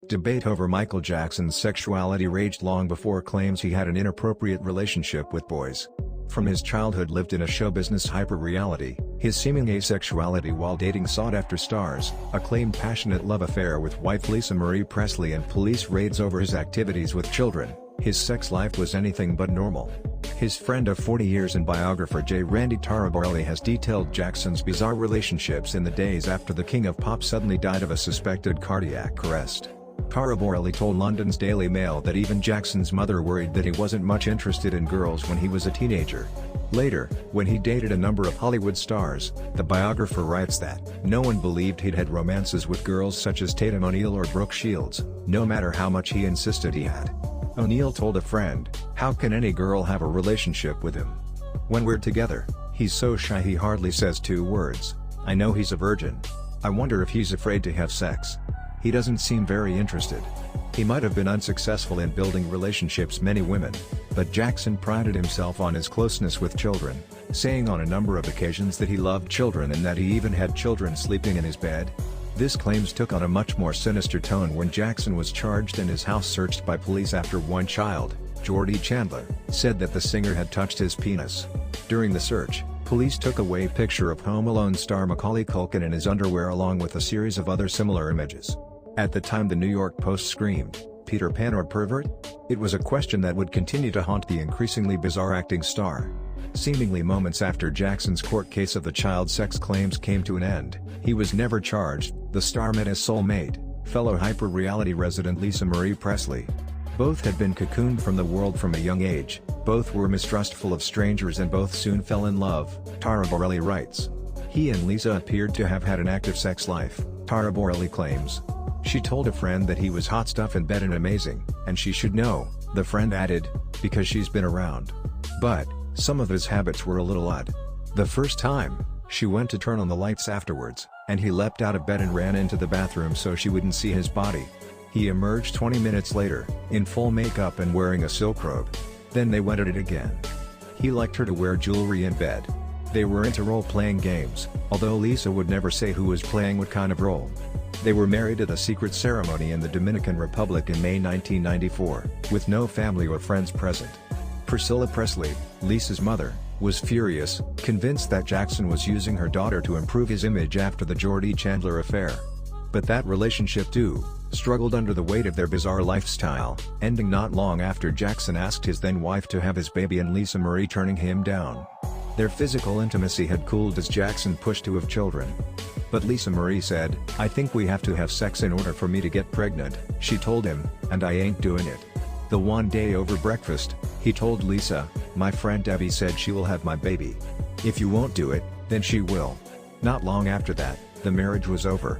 Debate over Michael Jackson's sexuality raged long before claims he had an inappropriate relationship with boys. From his childhood lived in a show business hyper-reality, his seeming asexuality while dating sought-after stars, a claimed passionate love affair with wife Lisa Marie Presley and police raids over his activities with children, his sex life was anything but normal. His friend of 40 years and biographer J. Randy Taraborelli has detailed Jackson's bizarre relationships in the days after the King of Pop suddenly died of a suspected cardiac arrest. Taraborelli told London's Daily Mail that even Jackson's mother worried that he wasn't much interested in girls when he was a teenager. Later, when he dated a number of Hollywood stars, the biographer writes that, "No one believed he'd had romances with girls such as Tatum O'Neal or Brooke Shields, no matter how much he insisted he had." O'Neal told a friend, "How can any girl have a relationship with him? When we're together, he's so shy he hardly says 2 words. I know he's a virgin. I wonder if he's afraid to have sex. He doesn't seem very interested." He might have been unsuccessful in building relationships many women, but Jackson prided himself on his closeness with children, saying on a number of occasions that he loved children and that he even had children sleeping in his bed. This claims took on a much more sinister tone when Jackson was charged and his house searched by police after one child, Jordy Chandler, said that the singer had touched his penis. During the search, police took away a picture of Home Alone star Macaulay Culkin in his underwear along with a series of other similar images. At the time the New York Post screamed, "Peter Pan or pervert?" It was a question that would continue to haunt the increasingly bizarre acting star. Seemingly moments after Jackson's court case of the child sex claims came to an end, he was never charged. The star met his soulmate, fellow hyper-reality resident Lisa Marie Presley. Both had been cocooned from the world from a young age, both were mistrustful of strangers and both soon fell in love, Taraborelli writes. He and Lisa appeared to have had an active sex life, Taraborelli claims. She told a friend that he was hot stuff in bed and amazing, and she should know, the friend added, because she's been around. But, some of his habits were a little odd. The first time, she went to turn on the lights afterwards, and he leapt out of bed and ran into the bathroom so she wouldn't see his body. He emerged 20 minutes later, in full makeup and wearing a silk robe. Then they went at it again. He liked her to wear jewelry in bed. They were into role-playing games, although Lisa would never say who was playing what kind of role. They were married at a secret ceremony in the Dominican Republic in May 1994, with no family or friends present. Priscilla Presley, Lisa's mother, was furious, convinced that Jackson was using her daughter to improve his image after the Jordy Chandler affair. But that relationship too struggled under the weight of their bizarre lifestyle, ending not long after Jackson asked his then-wife to have his baby and Lisa Marie turning him down. Their physical intimacy had cooled as Jackson pushed to have children. But Lisa Marie said, "I think we have to have sex in order for me to get pregnant," she told him, "and I ain't doing it." The one day over breakfast, he told Lisa, "My friend Debbie said she will have my baby. If you won't do it, then she will." Not long after that, the marriage was over.